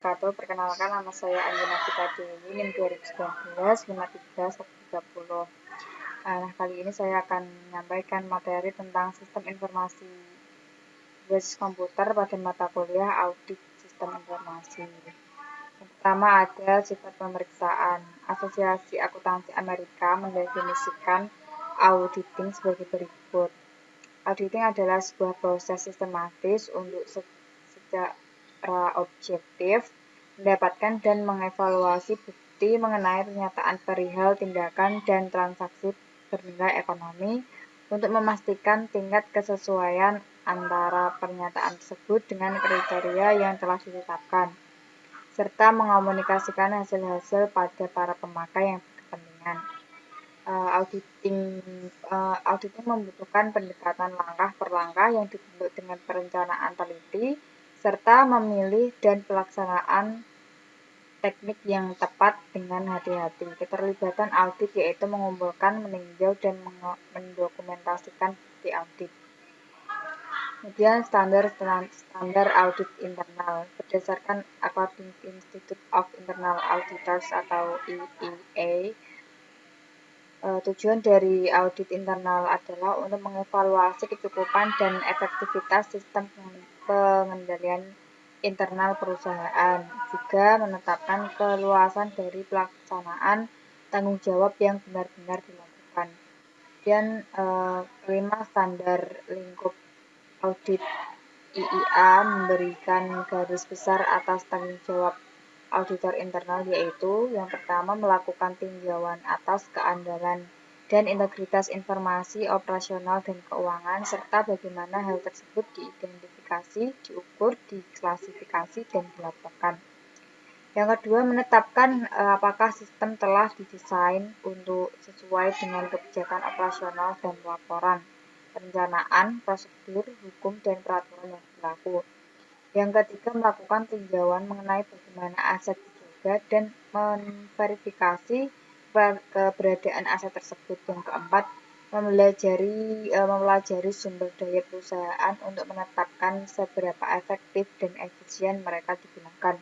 wabarakatuh. Perkenalkan, nama saya Anjana Fita Dewi, NIM 2019 53130. Nah, kali ini saya akan menyampaikan materi tentang sistem informasi berbasis komputer pada mata kuliah audit sistem informasi. Yang pertama ada sifat pemeriksaan. Asosiasi Akuntansi Amerika mendefinisikan auditing sebagai berikut. Auditing adalah sebuah proses sistematis untuk secara objektif mendapatkan dan mengevaluasi bukti mengenai pernyataan perihal tindakan dan transaksi bernilai ekonomi untuk memastikan tingkat kesesuaian antara pernyataan tersebut dengan kriteria yang telah ditetapkan, serta mengomunikasikan hasil-hasil pada para pemakai yang berkepentingan. Auditing membutuhkan pendekatan langkah per langkah yang dibentuk dengan perencanaan teliti serta memilih dan pelaksanaan teknik yang tepat dengan hati-hati. Keterlibatan audit yaitu mengumpulkan, meninjau, dan mendokumentasikan bukti audit. Kemudian standar audit internal berdasarkan According Institute of Internal Auditors atau IIA. Tujuan dari audit internal adalah untuk mengevaluasi kecukupan dan efektivitas sistem pengendalian internal perusahaan, juga menetapkan keluasan dari pelaksanaan tanggung jawab yang benar-benar dilakukan. Kemudian kelima, standar lingkup audit IIA memberikan garis besar atas tanggung jawab auditor internal, yaitu yang pertama melakukan tinjauan atas keandalan dan integritas informasi operasional dan keuangan, serta bagaimana hal tersebut diidentifikasi, diukur, diklasifikasi, dan dilaporkan. Yang kedua, menetapkan apakah sistem telah didesain untuk sesuai dengan kebijakan operasional dan laporan, perencanaan, prosedur, hukum, dan peraturan yang berlaku. Yang ketiga, melakukan tinjauan mengenai bagaimana aset dijaga dan memverifikasi keberadaan aset tersebut. Yang keempat, mempelajari sumber daya perusahaan untuk menetapkan seberapa efektif dan efisien mereka digunakan.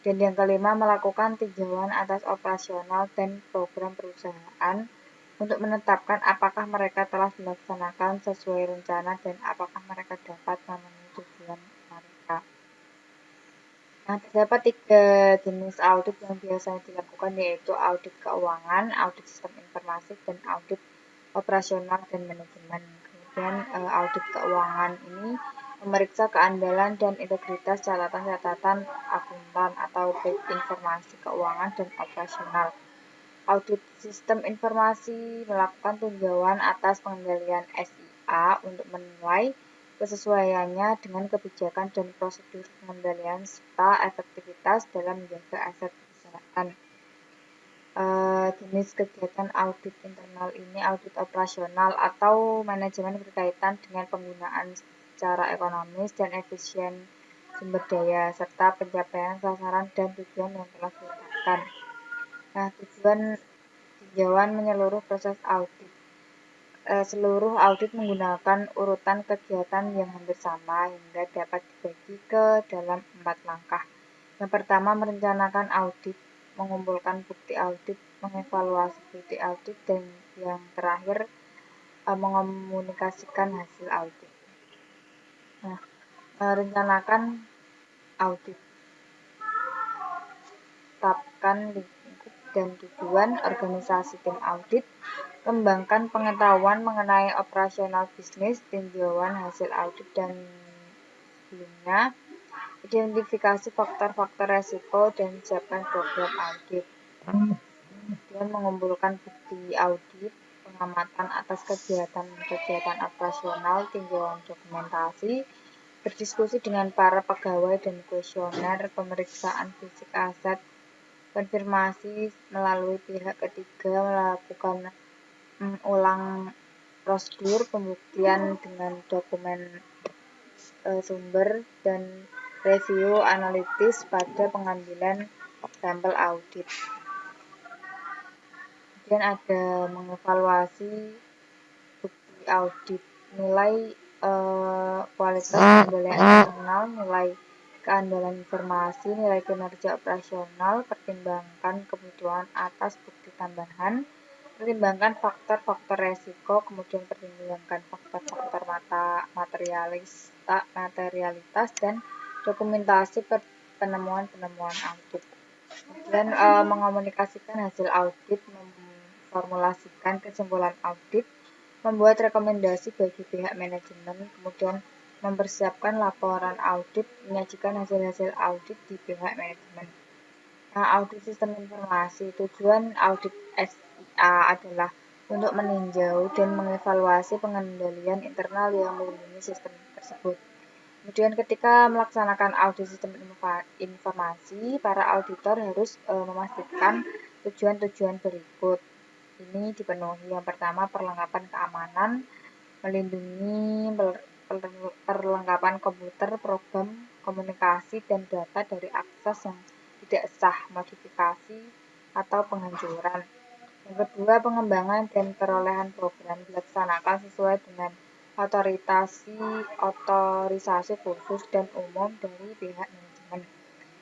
Dan yang kelima, melakukan tinjauan atas operasional dan program perusahaan untuk menetapkan apakah mereka telah dilaksanakan sesuai rencana dan apakah mereka dapat memenuhi tujuan mereka. Nah, terdapat 3 jenis audit yang biasanya dilakukan, yaitu audit keuangan, audit sistem informasi, dan audit operasional dan manajemen. Kemudian audit keuangan ini memeriksa keandalan dan integritas catatan-catatan akuntan atau baik informasi keuangan dan operasional. Audit sistem informasi melakukan tinjauan atas pengendalian SIA untuk menilai kesesuaiannya dengan kebijakan dan prosedur pengendalian serta efektivitas dalam menjaga aset perusahaan. Jenis kegiatan audit internal ini audit operasional atau manajemen berkaitan dengan penggunaan secara ekonomis dan efisien sumber daya serta pencapaian sasaran dan tujuan yang telah ditetapkan. Nah, tujuan tinjauan menyeluruh proses audit. Seluruh audit menggunakan urutan kegiatan yang hampir sama hingga dapat dibagi ke dalam 4 langkah. Yang pertama, merencanakan audit, mengumpulkan bukti audit, mengevaluasi bukti audit, dan yang terakhir mengomunikasikan hasil audit. Nah, merencanakan audit. Tetapkan lingkup dan tujuan organisasi tim audit, kembangkan pengetahuan mengenai operasional bisnis, tinjauan hasil audit dan sebelumnya, identifikasi faktor-faktor resiko, dan siapkan program audit. Kemudian mengumpulkan bukti audit, pengamatan atas kegiatan operasional, tinjauan dokumentasi, berdiskusi dengan para pegawai dan kuesioner, pemeriksaan fisik aset, konfirmasi melalui pihak ketiga, melakukan ulang prosedur, pembuktian dengan dokumen sumber, dan review analitis pada pengambilan sampel audit. Kemudian ada mengevaluasi bukti audit, nilai kualitas pengendalian internal, nilai keandalan informasi, nilai kinerja operasional, pertimbangkan kebutuhan atas bukti tambahan, pertimbangkan faktor-faktor resiko, kemudian pertimbangkan faktor-faktor materialitas dan dokumentasi penemuan-penemuan audit. Kemudian mengomunikasikan hasil audit, memformulasikan kesimpulan audit, membuat rekomendasi bagi pihak manajemen, kemudian mempersiapkan laporan audit, menyajikan hasil-hasil audit di pihak manajemen. Nah, audit sistem informasi. Tujuan audit SIA adalah untuk meninjau dan mengevaluasi pengendalian internal yang melindungi sistem tersebut. Kemudian ketika melaksanakan audit sistem informasi, para auditor harus memastikan tujuan-tujuan berikut. Ini dipenuhi. Yang pertama, perlengkapan keamanan, melindungi perlengkapan komputer, program komunikasi, dan data dari akses yang tidak sah, modifikasi, atau penghancuran. Yang kedua, pengembangan dan perolehan program dilaksanakan sesuai dengan otorisasi khusus dan umum dari pihak manajemen.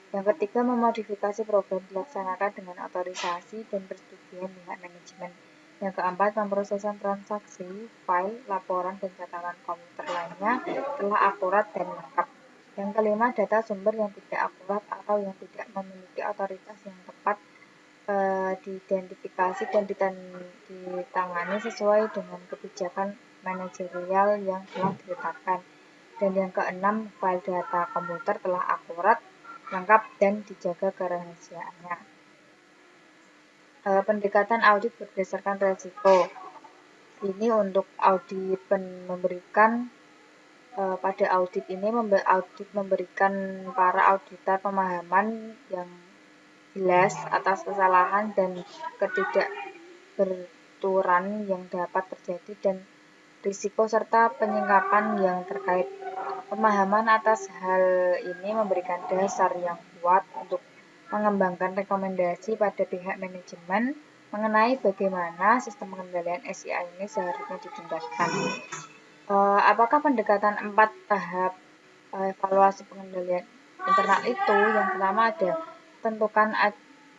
Yang ketiga, memodifikasi program dilaksanakan dengan otorisasi dan persetujuan pihak manajemen. Yang keempat, pemrosesan transaksi, file, laporan, dan catatan komputer lainnya telah akurat dan lengkap. Yang kelima, data sumber yang tidak akurat atau yang tidak memiliki otoritas yang tepat diidentifikasi dan ditangani sesuai dengan kebijakan manajerial yang telah ditetapkan. Dan yang keenam, file data komputer telah akurat, lengkap, dan dijaga kerahasiaannya. Pendekatan audit berdasarkan resiko. Ini untuk audit memberikan pada audit ini audit memberikan para auditor pemahaman yang jelas atas kesalahan dan ketidakberaturan yang dapat terjadi dan risiko serta penyikapan yang terkait. Pemahaman atas hal ini memberikan dasar yang kuat untuk mengembangkan rekomendasi pada pihak manajemen mengenai bagaimana sistem pengendalian SIA ini seharusnya ditingkatkan. Apakah pendekatan 4 tahap evaluasi pengendalian internal itu? Yang pertama ada tentukan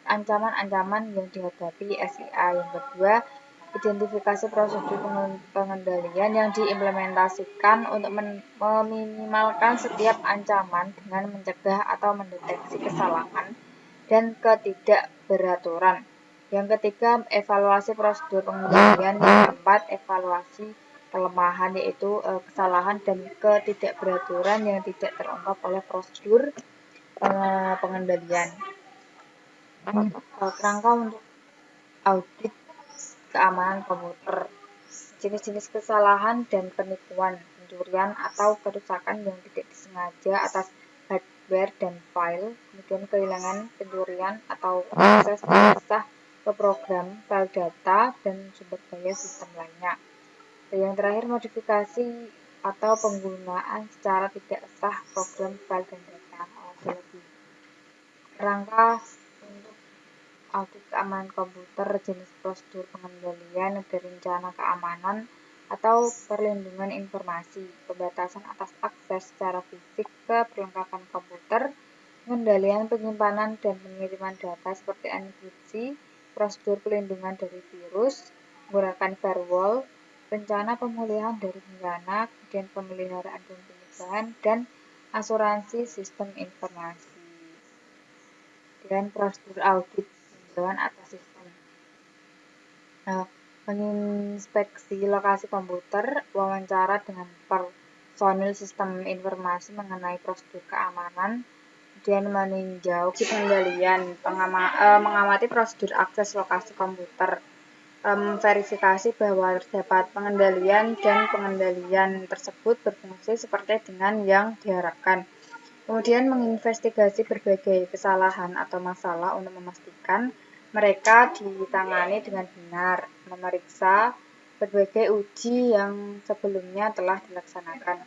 ancaman-ancaman yang dihadapi SIA. Yang kedua, identifikasi prosedur pengendalian yang diimplementasikan untuk meminimalkan setiap ancaman dengan mencegah atau mendeteksi kesalahan dan ketidakberaturan. Yang ketiga, evaluasi prosedur pengendalian. Yang keempat, evaluasi kelemahan, yaitu kesalahan dan ketidakberaturan yang tidak terungkap oleh prosedur pengendalian. Kerangka untuk audit keamanan komputer, jenis-jenis kesalahan dan penipuan, pencurian atau kerusakan yang tidak disengaja atas hardware dan file, kemudian kehilangan, pencurian atau akses tidak sah ke program, file data, dan sumber daya sistem lainnya. Dan yang terakhir, modifikasi atau penggunaan secara tidak sah program, file, dan data. Kerangka untuk audit keamanan komputer, jenis prosedur pengendalian dari rencana keamanan atau perlindungan informasi, pembatasan atas akses secara fisik ke perlengkapan komputer, pengendalian penyimpanan dan pengiriman data seperti enkripsi, prosedur pelindungan dari virus, menggunakan firewall, rencana pemulihan dari bencana, kemudian pemeliharaan dan pencegahan, dan asuransi sistem informasi. Dan prosedur audit peninjauan atas sistem. Menginspeksi lokasi komputer, wawancara dengan personil sistem informasi mengenai prosedur keamanan, kemudian meninjau pengendalian, mengamati prosedur akses lokasi komputer, verifikasi bahwa terdapat pengendalian dan pengendalian tersebut berfungsi seperti dengan yang diharapkan. Kemudian menginvestigasi berbagai kesalahan atau masalah untuk memastikan mereka ditangani dengan benar, memeriksa berbagai uji yang sebelumnya telah dilaksanakan,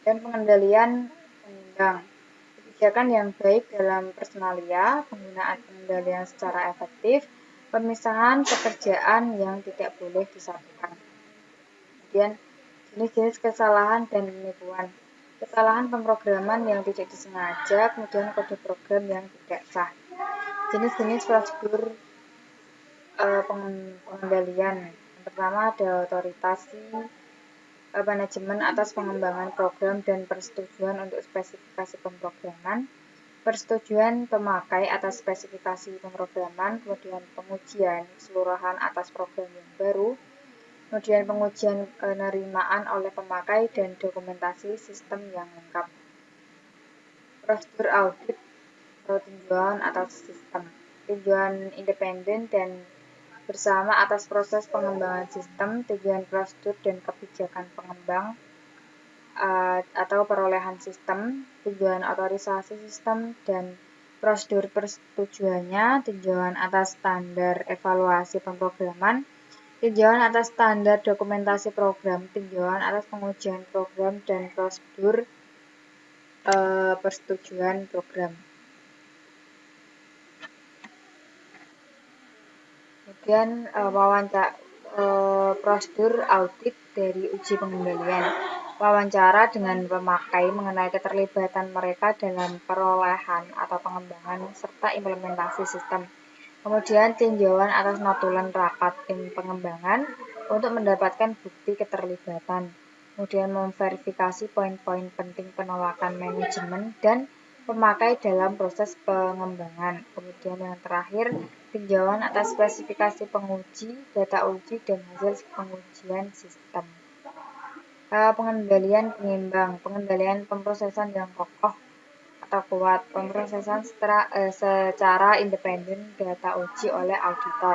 dan pengendalian penyimbang. Kebijakan yang baik dalam personalia, penggunaan pengendalian secara efektif, pemisahan pekerjaan yang tidak boleh disatukan. Kemudian jenis-jenis kesalahan dan penipuan. kesalahan pemrograman yang tidak disengaja, kemudian kode program yang tidak sah. Jenis-jenis prosedur pengendalian. Yang pertama ada otorisasi manajemen atas pengembangan program dan persetujuan untuk spesifikasi pemrograman, persetujuan pemakai atas spesifikasi pemrograman, kemudian pengujian keseluruhan atas program yang baru, kemudian pengujian penerimaan oleh pemakai dan dokumentasi sistem yang lengkap. Prosedur audit atau tinjauan atas sistem, tinjauan independen dan bersama atas proses pengembangan sistem, tinjauan prosedur dan kebijakan pengembang atau perolehan sistem, tinjauan otorisasi sistem dan prosedur persetujuannya, tinjauan atas standar evaluasi pemrograman, tinjauan atas standar dokumentasi program, tinjauan atas pengujian program dan prosedur persetujuan program. Kemudian prosedur audit dari uji pengendalian. Wawancara dengan pemakai mengenai keterlibatan mereka dalam perolehan atau pengembangan serta implementasi sistem. Kemudian tinjauan atas notulen rapat tim pengembangan untuk mendapatkan bukti keterlibatan. Kemudian memverifikasi poin-poin penting penolakan manajemen dan pemakai dalam proses pengembangan. Kemudian yang terakhir, tinjauan atas spesifikasi penguji, data uji, dan hasil pengujian sistem. Pengendalian pengimbang, pengendalian pemrosesan yang kokoh atau kuat, pemrosesan secara independen data uji oleh auditor.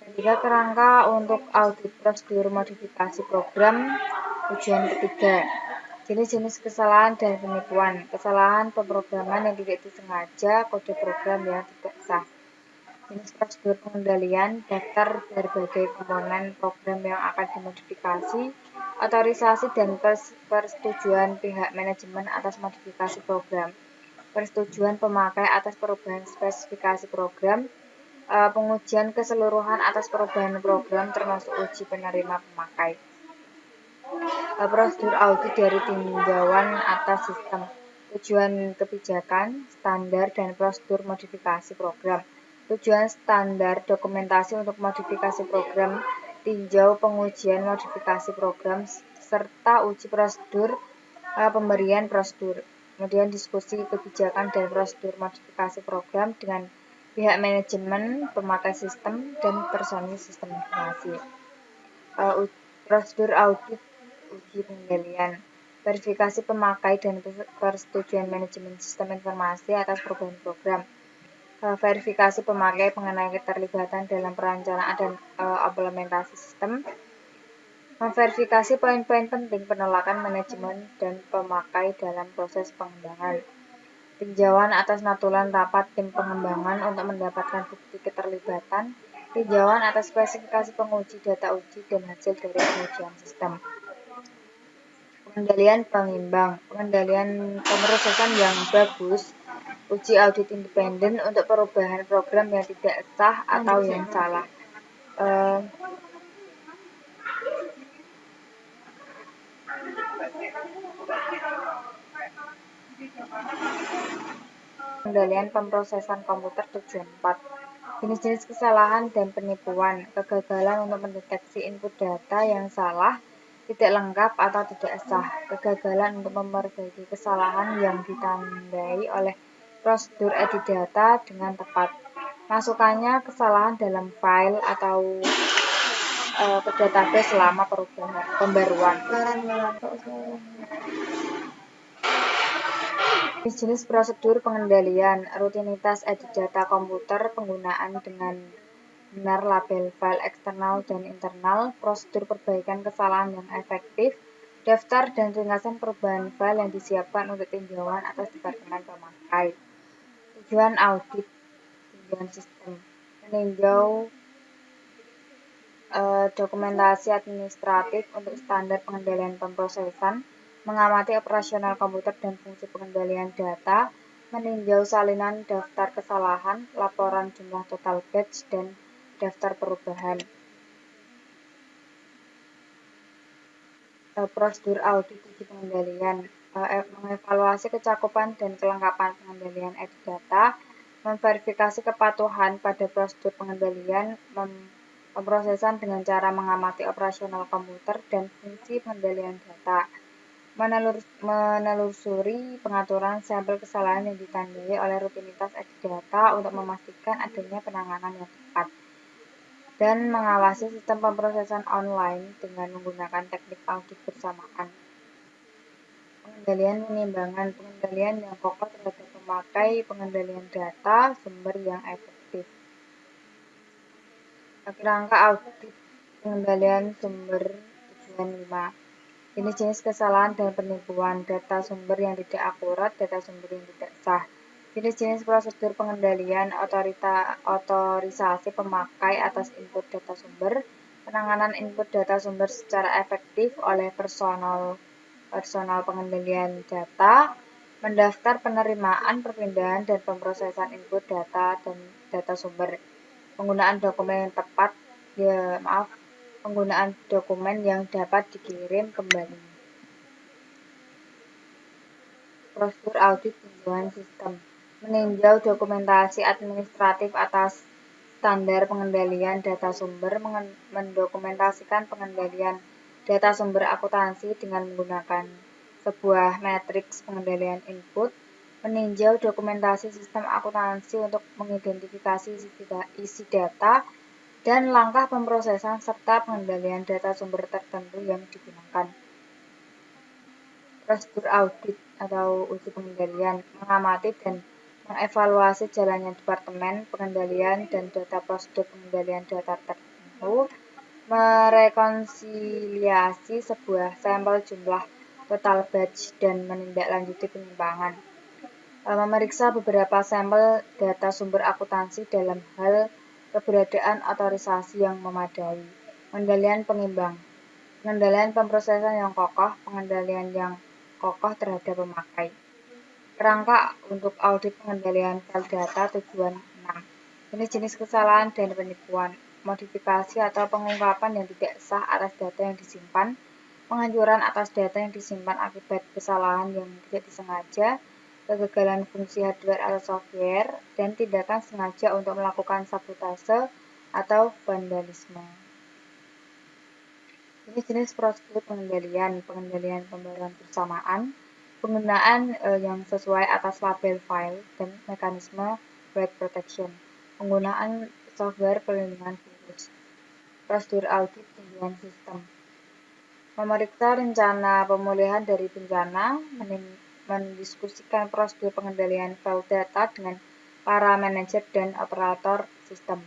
Ketiga, kerangka untuk audit prosedur modifikasi program. Tujuan ketiga, jenis-jenis kesalahan dan penipuan, kesalahan pemrograman yang tidak disengaja, kode program yang tidak sah. Jenis prosedur pengendalian, daftar berbagai komponen program yang akan dimodifikasi, otorisasi dan persetujuan pihak manajemen atas modifikasi program, persetujuan pemakai atas perubahan spesifikasi program, pengujian keseluruhan atas perubahan program termasuk uji penerima pemakai. Prosedur audit dari tinjauan atas sistem, tujuan kebijakan, standar dan prosedur modifikasi program, tujuan standar dokumentasi untuk modifikasi program, tinjau pengujian modifikasi program, serta uji prosedur pemberian prosedur. Kemudian diskusi kebijakan dan prosedur modifikasi program dengan pihak manajemen, pemakai sistem, dan personil sistem informasi. Prosedur audit uji pengendalian, verifikasi pemakai dan persetujuan manajemen sistem informasi atas perubahan program, verifikasi pemakai mengenai keterlibatan dalam perencanaan dan implementasi sistem, memverifikasi poin-poin penting penolakan manajemen dan pemakai dalam proses pengembangan, tinjauan atas notulen rapat tim pengembangan untuk mendapatkan bukti keterlibatan, tinjauan atas spesifikasi penguji, data uji, dan hasil dari pengujian sistem. Pengendalian pengimbang, pengendalian pemrosesan yang bagus, uji audit independen untuk perubahan program yang tidak sah atau yang salah. Pengendalian pemrosesan komputer tujuan 4. Jenis-jenis kesalahan dan penipuan, kegagalan untuk mendeteksi input data yang salah, tidak lengkap atau tidak sah, kegagalan untuk memperbaiki kesalahan yang ditandai oleh prosedur edit data dengan tepat, masukannya kesalahan dalam file atau ke database selama pembaruan. Jenis prosedur pengendalian, rutinitas edit data komputer, penggunaan dengan benar label file eksternal dan internal, prosedur perbaikan kesalahan yang efektif, daftar dan ringkasan perubahan file yang disiapkan untuk tinjauan atas departemen pemakai. Tujuan audit, tinjauan sistem, meninjau dokumentasi administratif untuk standar pengendalian pemrosesan, mengamati operasional komputer dan fungsi pengendalian data, meninjau salinan daftar kesalahan, laporan jumlah total batch, dan daftar perubahan. Prosedur audit uji pengendalian, mengevaluasi kecakupan dan kelengkapan pengendalian edit data, memverifikasi kepatuhan pada prosedur pengendalian, pemrosesan dengan cara mengamati operasional komputer dan fungsi pengendalian data, menelusuri pengaturan sampel kesalahan yang ditandai oleh rutinitas edit data untuk memastikan adanya penanganan yang tepat, dan mengawasi sistem pemrosesan online dengan menggunakan teknik audit bersamaan. Pengendalian penimbangan, pengendalian yang kokoh terhadap pemakai, pengendalian data sumber yang efektif. Kerangka audit pengendalian sumber tujuan 5. Jenis-jenis kesalahan dan penipuan, data sumber yang tidak akurat, data sumber yang tidak sah. Jenis-jenis prosedur pengendalian, otorisasi pemakai atas input data sumber, penanganan input data sumber secara efektif oleh personal pengendalian data, mendaftar penerimaan, perpindahan, dan pemrosesan input data dan data sumber, penggunaan dokumen yang tepat, penggunaan dokumen yang dapat dikirim kembali. Prosedur audit tinjauan sistem, meninjau dokumentasi administratif atas standar pengendalian data sumber, mendokumentasikan pengendalian data sumber akuntansi dengan menggunakan sebuah matriks pengendalian input, meninjau dokumentasi sistem akuntansi untuk mengidentifikasi isi data, dan langkah pemrosesan serta pengendalian data sumber tertentu yang digunakan. Prosedur audit atau uji pengendalian, mengamati dan mengevaluasi jalannya departemen pengendalian dan data prosedur pengendalian data tertentu, merekonsiliasi sebuah sampel jumlah total batch dan menindaklanjuti penyimpangan, memeriksa beberapa sampel data sumber akuntansi dalam hal keberadaan otorisasi yang memadai, pengendalian pengimbang, pengendalian pemrosesan yang kokoh, pengendalian yang kokoh terhadap pemakai. Kerangka untuk audit pengendalian file data tujuan 6. Jenis-jenis kesalahan dan penipuan, modifikasi atau pengungkapan yang tidak sah atas data yang disimpan, penghancuran atas data yang disimpan akibat kesalahan yang tidak disengaja, kegagalan fungsi hardware atau software, dan tindakan sengaja untuk melakukan sabotase atau vandalisme. Jenis-jenis prosedur pengendalian pembaruan bersamaan, penggunaan yang sesuai atas label file dan mekanisme write protection, penggunaan software pelindungan virus, prosedur audit tinjauan sistem, memeriksa rencana pemulihan dari bencana, mendiskusikan prosedur pengendalian file data dengan para manajer dan operator sistem,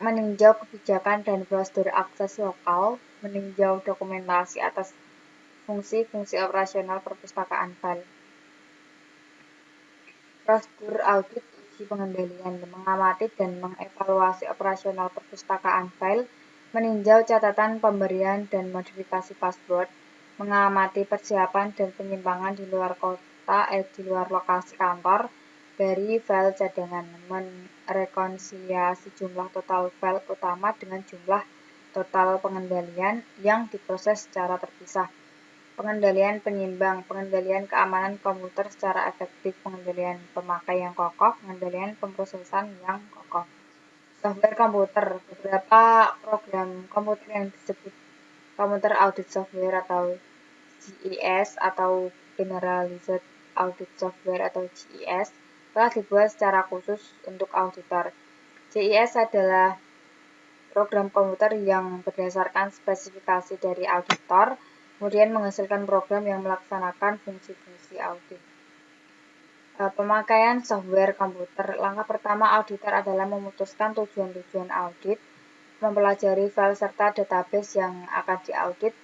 meninjau kebijakan dan prosedur akses lokal, meninjau dokumentasi atas fungsi-fungsi operasional perpustakaan file. Prosedur audit uji pengendalian, mengamati dan mengevaluasi operasional perpustakaan file, meninjau catatan pemberian dan modifikasi password, mengamati persiapan dan penyimpangan di luar di luar lokasi kantor dari file cadangan, merekonsiliasi jumlah total file utama dengan jumlah total pengendalian yang diproses secara terpisah, pengendalian penyimbang, pengendalian keamanan komputer secara efektif, pengendalian pemakai yang kokoh, pengendalian pemrosesan yang kokoh. Software komputer, beberapa program komputer yang disebut Computer Audit Software atau GAS atau Generalized Audit Software atau GAS telah dibuat secara khusus untuk auditor. GAS adalah program komputer yang berdasarkan spesifikasi dari auditor, kemudian menghasilkan program yang melaksanakan fungsi-fungsi audit. Pemakaian software komputer. Langkah pertama auditor adalah memutuskan tujuan-tujuan audit, mempelajari file serta database yang akan diaudit,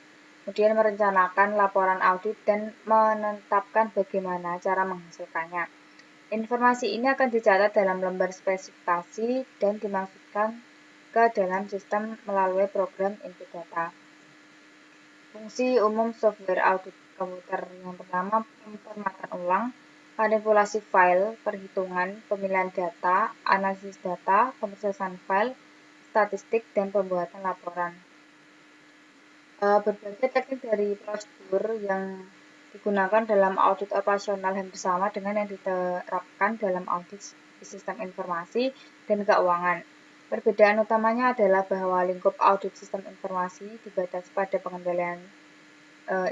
kemudian merencanakan laporan audit dan menetapkan bagaimana cara menghasilkannya. Informasi ini akan dicatat dalam lembar spesifikasi dan dimasukkan ke dalam sistem melalui program input data. Fungsi umum software audit komputer yang pertama, pemformatan ulang, manipulasi file, perhitungan, pemilihan data, analisis data, pemrosesan file, statistik, dan pembuatan laporan. Berbagai teknik dari prosedur yang digunakan dalam audit operasional hampir sama dengan yang diterapkan dalam audit sistem informasi dan keuangan. Perbedaan utamanya adalah bahwa lingkup audit sistem informasi dibatasi pada pengendalian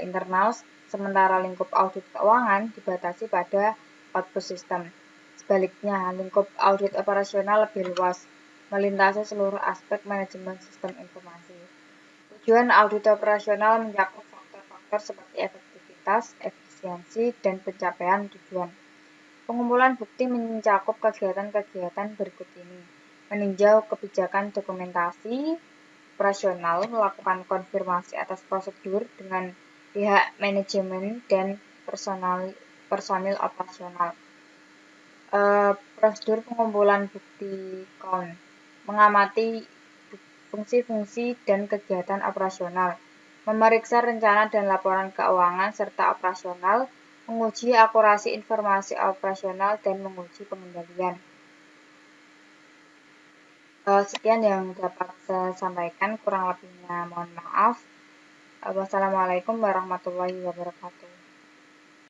internal, sementara lingkup audit keuangan dibatasi pada output sistem. Sebaliknya, lingkup audit operasional lebih luas, melintasi seluruh aspek manajemen sistem informasi. Tujuan audit operasional mencakup faktor-faktor seperti efektivitas, efisiensi, dan pencapaian tujuan. Pengumpulan bukti mencakup kegiatan-kegiatan berikut ini: meninjau kebijakan dokumentasi operasional, melakukan konfirmasi atas prosedur dengan pihak manajemen dan personil operasional. Prosedur pengumpulan bukti count, mengamati fungsi-fungsi dan kegiatan operasional, memeriksa rencana dan laporan keuangan serta operasional, menguji akurasi informasi operasional, dan menguji pengendalian. Sekian yang dapat saya sampaikan, kurang lebihnya mohon maaf. Wassalamualaikum warahmatullahi wabarakatuh.